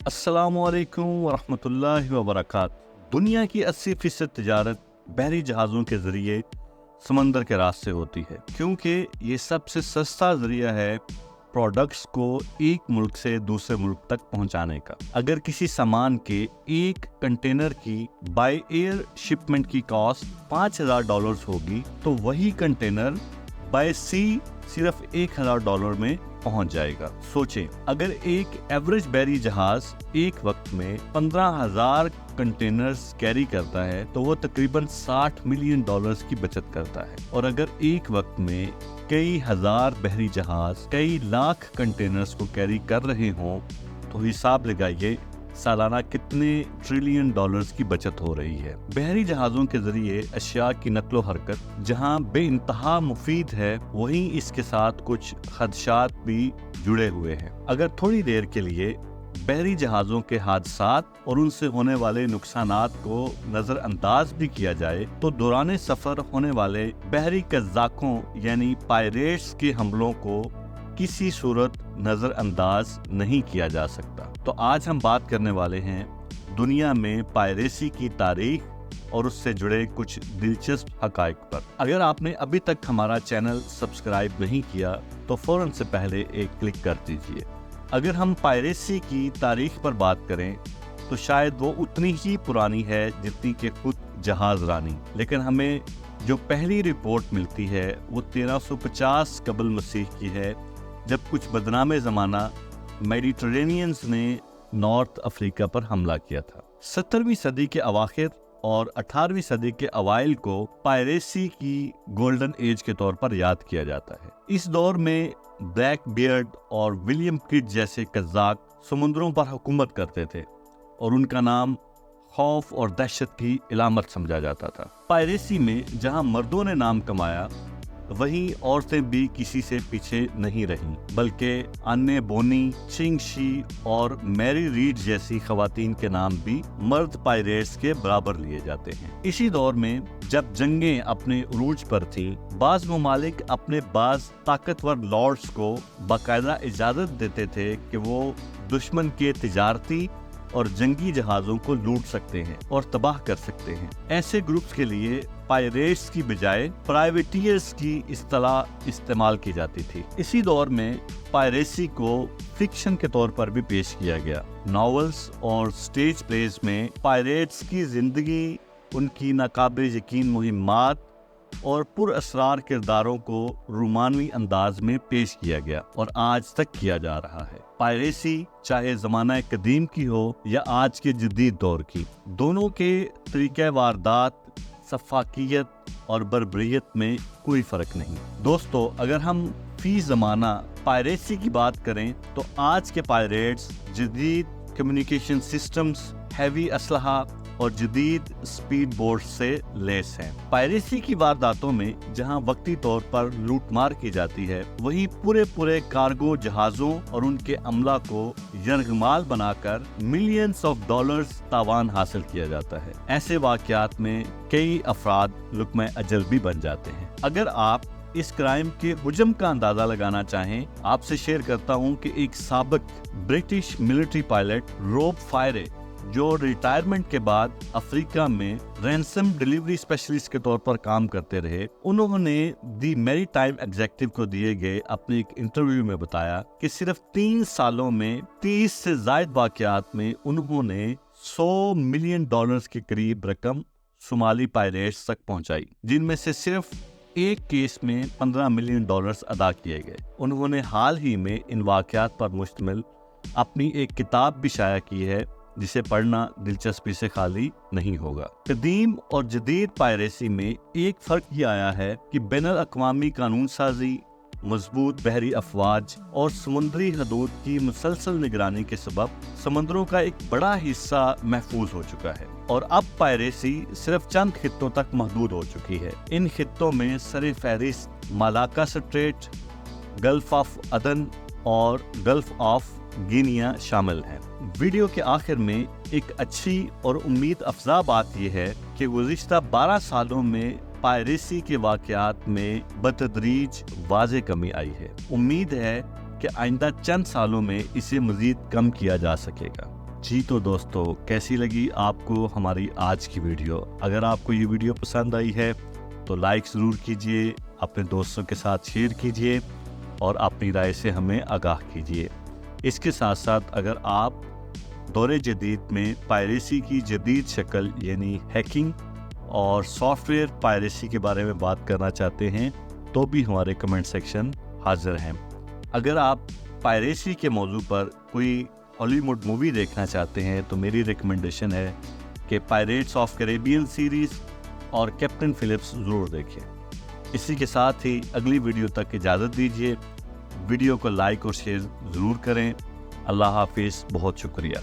अस्सलाम वालेकुम वरहमतुल्लाहि वबरकात। दुनिया की 80% तजारत बहरी जहाज़ों के ज़रिए समंदर के रास्ते होती है, क्योंकि ये सबसे सस्ता ज़रिया है प्रोडक्ट्स को एक मुल्क से दूसरे मुल्क तक पहुंचाने का। अगर किसी सामान के एक कंटेनर की बाय एयर शिपमेंट की कॉस्ट $5,000 होगी, तो वही कंटेनर बाय सी सिर्फ $1,000 में पहुंच जाएगा। सोचें, अगर एक एवरेज बहरी जहाज एक वक्त में 15,000 कंटेनर्स कैरी करता है तो वो तकरीबन $60 मिलियन की बचत करता है। और अगर एक वक्त में कई हजार बहरी जहाज कई लाख कंटेनर्स को कैरी कर रहे हों, तो हिसाब लगाइए सालाना कितने ट्रिलियन डॉलर्स की बचत हो रही है। बहरी जहाज़ों के जरिए अशिया की नक्लो हरकत जहां बेइंतहा मुफीद है, वहीं इसके साथ कुछ खदशात भी जुड़े हुए हैं। अगर थोड़ी देर के लिए बहरी जहाज़ों के हादसात और उनसे होने वाले नुकसानात को नज़रअंदाज भी किया जाए, तो दौरान सफ़र होने वाले बहरी कज़ाकों यानी पायरेट्स के हमलों को किसी सूरत नज़रअंदाज नहीं किया जा सकता। तो आज हम बात करने वाले हैं दुनिया में पायरेसी की तारीख और उससे जुड़े कुछ दिलचस्प हक़ाइक़ पर। अगर आपने अभी तक हमारा चैनल सब्सक्राइब नहीं किया तो फ़ौरन से पहले एक क्लिक कर दीजिए। अगर हम पायरेसी की तारीख पर बात करें तो शायद वो उतनी ही पुरानी है जितनी कि खुद जहाज़ रानी, लेकिन हमें जो पहली रिपोर्ट मिलती है वो 1350 कबल मसीह की है, जब कुछ बदनामे ज़माना मेडिटरेनियंस ने नॉर्थ अफ्रीका पर हमला किया था। 17वीं सदी के अवाखिर और 18वीं सदी के अवाइल को पायरेसी की गोल्डन एज के तौर पर याद किया जाता है। इस दौर में ब्लैक बियर्ड और विलियम किड जैसे कज़ाक समुद्रों पर हुकूमत करते थे और उनका नाम खौफ और दहशत की इलामत समझा जाता था। पायरेसी में जहां मर्दों ने नाम कमाया, वहीं औरतें भी किसी से पीछे नहीं रहीं, बल्कि अन्ने बोनी, चिंग शी और मैरी रीड जैसी खवातीन के नाम भी मर्द पायरेट्स के बराबर लिए जाते हैं। इसी दौर में जब जंगें अपने उरूज पर थीं, बाज ममालिक अपने बाज ताकतवर लॉर्ड्स को बाकायदा इजाजत देते थे कि वो दुश्मन के तिजारती और जंगी जहाज़ों को लूट सकते हैं और तबाह कर सकते हैं। ऐसे ग्रुप्स के लिए पायरेट्स की बजाय प्राइवेटियर्स की इस्तिलाह इस्तेमाल की जाती थी। इसी दौर में पायरेसी को फिक्शन के तौर पर भी पेश किया गया। नॉवेल्स और स्टेज प्लेज में पायरेट्स की जिंदगी, उनकी नाकाबिल यकीन मुहिम्मात और पुरअसरार किरदारों को रोमानवी अंदाज में पेश किया गया और आज तक किया जा रहा है। पायरेसी चाहे ज़माना कदीम की हो या आज के जदीद दौर की, दोनों के तरीक़े वारदात, सफाकियत और बर्बरियत में कोई फ़र्क नहीं। दोस्तों, अगर हम फी ज़माना पायरेसी की बात करें तो आज के पायरेट्स जदीद कम्युनिकेशन सिस्टम्स, हैवी असलहा और जदीद स्पीड बोट से लेस हैं। पायरेसी की वारदातों में जहां वक्ती तौर पर लूटमार की जाती है, वहीं पूरे कार्गो जहाज़ों और उनके अमला को यरगमाल बनाकर मिलियंस ऑफ डॉलर्स तावान हासिल किया जाता है। ऐसे वाक़यात में कई अफराद लुक़्मा अजल भी बन जाते हैं। अगर आप इस क्राइम के हुजम का अंदाजा लगाना चाहें, आपसे शेयर करता हूं कि एक साबिक ब्रिटिश मिलिट्री पायलट रॉब फायरे, जो रिटायरमेंट के बाद अफ्रीका में रैंसम डिलीवरी स्पेशलिस्ट के तौर पर काम करते रहे, उन्होंने दी मैरीटाइम एग्जेक्टिव को दिए गए अपने एक इंटरव्यू में बताया कि सिर्फ 3 सालों में 30 से ज़ायद वाक़यात में उन्होंने $100 मिलियन के करीब रकम सोमाली पायरेट्स तक पहुंचाई, जिनमें से सिर्फ एक केस में $15 मिलियन अदा किए गए। उन्होंने हाल ही में इन वाक़यात पर मुश्तमिल अपनी एक किताब भी शाया की है, जिसे पढ़ना दिलचस्पी से खाली नहीं होगा। कदीम और जदीद पायरेसी में एक फ़र्क ये आया है कि बैनुल अक़वामी कानून साजी, मजबूत बहरी अफवाज और समुद्री हदूद की मुसलसल निगरानी के सबब समंदरों का एक बड़ा हिस्सा महफूज हो चुका है और अब पायरेसी सिर्फ चंद खित्तों तक महदूद हो चुकी है। इन खित्तों में सरे फहरिस्त मालाका स्ट्रेट, गल्फ ऑफ अदन और गल्फ ऑफ गिनिया शामिल हैं। वीडियो के आखिर में एक अच्छी और उम्मीद अफजा बात यह है कि गुज़िश्ता 12 सालों में पायरेसी के वाक़यात में बतदरीज वाज़े कमी आई है। उम्मीद है कि आइंदा चंद सालों में इसे मज़ीद कम किया जा सकेगा। जी तो दोस्तों, कैसी लगी आपको हमारी आज की वीडियो? अगर आपको ये वीडियो पसंद आई है तो लाइक ज़रूर कीजिए, अपने दोस्तों के साथ शेयर कीजिए और अपनी राय से हमें आगाह कीजिए। इसके साथ साथ अगर आप दौरे जदीद में पायरेसी की जदीद शक्ल यानी हैकिंग और सॉफ्टवेयर पायरेसी के बारे में बात करना चाहते हैं तो भी हमारे कमेंट सेक्शन हाजिर हैं। अगर आप पायरेसी के मौजू पर कोई हॉलीवुड मूवी देखना चाहते हैं तो मेरी रिकमेंडेशन है कि पायरेट्स ऑफ कैरेबियन सीरीज़ और कैप्टन फिलिप्स ज़रूर देखें। इसी के साथ ही अगली वीडियो तक इजाज़त दीजिए। वीडियो को लाइक और शेयर ज़रूर करें। अल्लाह हाफिज़, बहुत शुक्रिया।